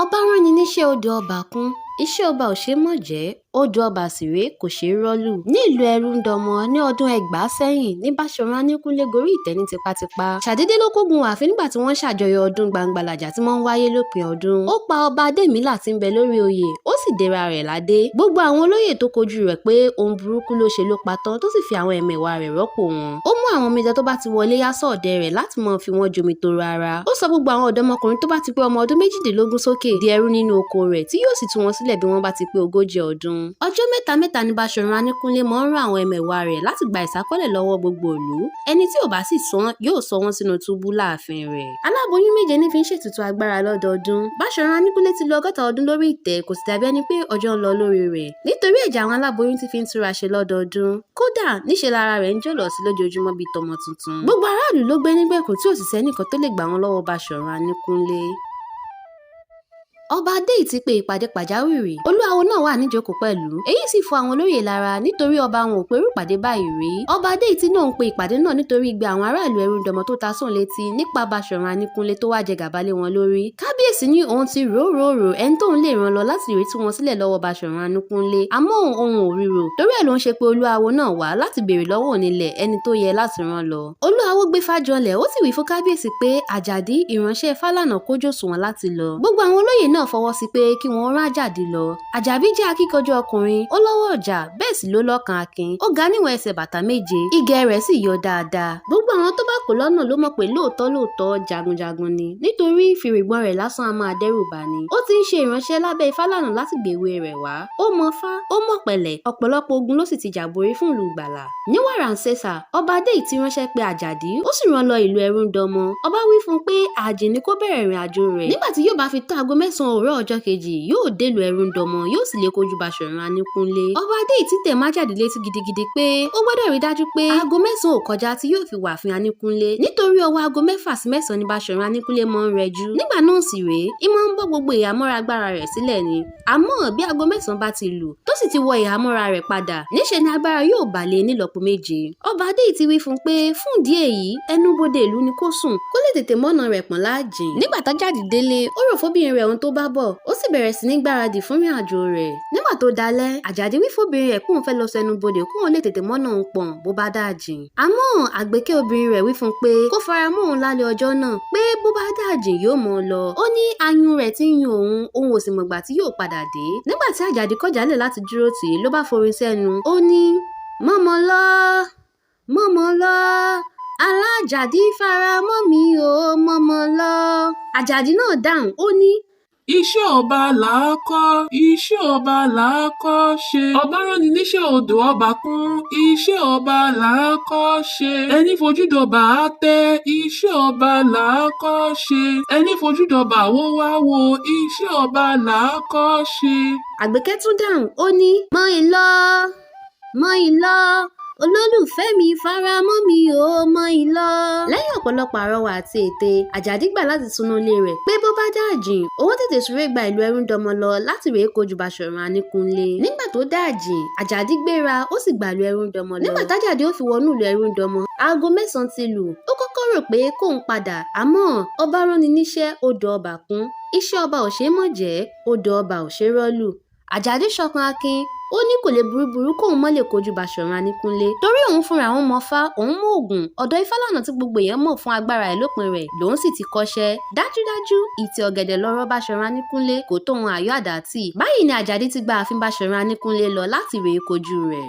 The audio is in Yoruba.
ọba rán ni níṣẹ́ odò ọba kún iṣẹ́ ọba ò ṣe é mọ̀ jẹ́ odò ọba sì rèé kò ṣeé rọ́lù. ní ìlú ẹrúndọmọ ní ọdún 2000 sẹ́yìn ní Baṣọ Àníkúńlé gorí ìtẹ́ ní tipátipá. ṣàdédé ló kógun ààfin nígbà tí wọ́n ṣàjọyọ̀ ọdún gbangbalàjà tí wọ́n ń wáyé lópin ọdún. ó pa ọba Adémílà tí ń bẹ lórí oyè ó sì dèrà rẹ̀ ládé. gbogbo àwọn olóyè tó kojú rẹ̀ pé ohun burúkú ló ṣe ló pa tán tó sì fi àwọn ẹ̀mẹ̀wà rẹ̀ rọ́pò wọn. ó mú àwọn omidan tó bá ti wọlé yá sọ́ọ̀dẹ̀ rẹ̀ láti máa fi wọ́n jomi toro ara. ó sọ gbogbo àwọn ọ̀dọ́mọkùnrin tó bá ti pé ọmọ ọdún 18 sókè di ẹrú nínú oko rẹ̀ tí yóò sì tú wọn sílẹ̀ bí wọ́n bá ti pé 40 ọdún. ọjọ́ mẹ́ta ní Baṣọ Àníkúńlé mọ́ ń rán àwọn ẹ̀mẹ̀wà rẹ̀ láti gba ìsákọ́lẹ̀ lọ́wọ́ gbogbo ìlú. ẹni tí ò bá sì san yóò sọ wọ́n sínú túbú láàfin rẹ̀. aláboyún 7 ní fi ń ṣètùtù agbára lọ́dọọdún. Baṣọ Àníkúńlé ti lo 60 ọdún lórí ìtẹ́ kò sì dàbí ẹni pé ọjọ́ ń lọ lórí rẹ̀. nítorí ẹ̀jẹ̀ àwọn aláboyún ti fi ń túra ṣe lọ́dọọdún. kódà níṣe lára rẹ̀ ń jọ̀lọ̀ sí lójoojúmọ́ bíi tọmọ tuntun. gbogbo aráàlú ló gbé nígbèkùn tí òṣìṣẹ́ nìkan tó lè gbà wọ́n lọ́wọ́ Baṣọ Àníkúńlé. ọba adéyì ti pe ìpàdé pàjáwìrì olúawo náà wà níjókòó pẹ̀lú èyí sì fọ àwọn olóyè lára nítorí ọba wọn ò pé irú ìpàdé báyìí rí. ọba adéyì tí náà ń pe ìpàdé náà nítorí igbe àwọn aráàlú ẹrúndọmọ tó ta sóun létí nípa Baṣọ Àníkúńlé tó wá jẹ gàba lé wọn lórí. kábíyèsí ní òun ti rò ẹni tóun lè ràn lọ láti rí tí wọn sílẹ̀ lọ́wọ́ Baṣọ Àníkúńlé àmọ́ òun ò ríro torí ẹ̀ ló ń ṣe pé olúawo náà wá láti béèrè lọ́wọ́ onílẹ̀ ẹni tó yẹ láti rán lọ. olúawo gbé fájọlẹ̀ ó sì wí fún kábíyèsí pé àjàdí ìránṣẹ́ fálànà kójú òṣùwọ̀n láti lọ. gbogbo àwọn olóyè náà fọwọ́ sí pé kí wọ́n rán àjàdí lọ. àjàbí jẹ́ akíkanjú ọkùnrin ó lọ́wọ́ ọ̀jà bẹ́ẹ̀ sì ló lọ́kàn akin ó ga níwọ̀n ẹsẹ̀ bàtà 7 ìgẹ̀ rẹ̀ sì yọ dáadáa. gbogbo àwọn tó bá kó lọ́nà ló mọ̀ pé lóòótọ́ jagunjagun ni nítorí fìrìgbọ́n rẹ̀ lásán a máa dẹ́rù bà ni. ó ti ń ṣe ìránṣẹ́ lábẹ́ Ifálànà láti gbèwé rẹ̀ wá. ó mọ fá ó mọ̀ pẹ̀lẹ̀ ọ̀pọ̀lọpọ̀ ogun ló sì ti jàborí fún ìlú gbàlà. ní wàràǹsẹ̀sà ọba adéyì ti ránṣẹ́ pé àjàdí ó sì rán lọ ìlú ẹrúndọmọ. ọba wí fún un pé àjìn ni kó bẹ̀rẹ̀ ìrìn àjò rẹ̀. nígbà tí yóò bá fi tó aago 9 òwúrọ̀ ọjọ́ kejì yóò délùú ẹrúndọmọ yóò sì lè kojú Baṣọ Àníkúńlé. ọba adéyì ti tẹ̀ májàdí létí gidigidi pé ó gbọ́dọ̀ rí dájú pé aago 9 ò kọjá tí yóò fi wà fún Àníkúńlé nítorí ọwọ́ aago 6 sí 9 ni Baṣọ Àníkúńlé mọ́ ń rẹjú. nígbà náà sì rèé ìmọ̀ ń bọ́ gbogbo ìhámọ́ra agbára rẹ̀ sílẹ̀ ni. àmọ́ bí aago 9 bá ti lù tó sì ti wọ ìhámọ́ra rẹ̀ padà níṣe ni agbára yóò balẹ̀ nílọ́po 7. ọba adéyì ti wí fún pé fún ìdí èyí ẹnubodè ìlú ni kó sùn kó lè tètè mọ́nà rẹ̀ pọ̀n láàjìn. nígbà tájàdí délé ó rò fóbìnrin rẹ̀ ohun tó bá bọ̀ ó sì bẹ̀rẹ̀ sí ní gbáradì fún ìrìn àjò rẹ̀. nígbà tó dalẹ̀ àjàdí wí fóbìnrin rẹ̀ kóun fẹ́ lọ sẹnubodè kóun lè tètè mọ́nà òun pọ̀n bó bá dáàjìn. àmọ́ àgbékẹ́ obìnrin rẹ̀ wí fún pé kó fara mọ́ òun lálẹ́ ọjọ́ náà pé bó bá dáàjìn yóò mọ́ ọ lọ. ó ní ayún rẹ̀ ti ń yún òun ò sì mọ̀gbà tí yóò padà dé. nígbà tí àjàdí kọjálẹ̀ láti dúró tì í ló bá forin sẹ́nu ó ní mọ́mọ́ lọ alájàdí fara mọ́ mi ò mọ́mọ́ lọ. àjàdí náà dáhùn ó ní iṣẹ́ ọba làá kọ́ iṣẹ́ ọba làá kọ́ ṣe ọba rán ni níṣẹ́ odò ọba kún iṣẹ́ ọba làá kọ́ ṣe ẹni fojúdọba á tẹ́ iṣẹ́ ọba làá kọ́ ṣe ẹni fojúdọba wo wá wo iṣẹ́ ọba làá kọ́ ṣe. àgbékẹ́ tún dáhùn ó ní mọ́ ìlọ olólùfẹ́ mi fara mọ́ mi ò mọ́ ìlọ. lẹ́yìn ọ̀pọ̀lọpọ̀ àrọwà àti ète àjàdí gbà láti túnú ilé rẹ̀ pé bó bá dáàjìn owó tètè súré gba ìlú ẹrúndọmọ lọ láti rèé kojú Baṣọ Àníkúńlé. nígbà tó dáàjìn àjàdí gbéra ó sì gbà ìlú ẹrúndọmọ lọ. nígbà tájàdí ó fi wọnú ìlú ẹrúndọmọ aago 9 ti lù. ó kọ́kọ́ rò pé kóun padà àmọ́ ọba rán ni níṣẹ́ odò ọba kún iṣẹ́ ọba ò ṣeé mọ̀ jẹ́ odò ọba ò ṣeé rọ́lù. àjàdí ṣọkan akin ó ní kò lè burúburú kóun mọ́ lè kojú Baṣọ Àníkúńlé torí òun fúnra òun mọ fá òun mọ ògùn ọ̀dọ̀ Ifálànà tí gbogbo èèyàn mọ̀ fún agbára ẹ̀ lópin rẹ̀ lòun sì ti kọ́ṣẹ́. dájúdájú ìtì ọ̀gẹ̀dẹ̀ lọ́rọ̀ Baṣọ Àníkúńlé kò tóun àyọ́ àdá tì. báyìí ni àjàdí ti gba ààfin Baṣọ Àníkúńlé lọ láti rèé kojú rẹ̀.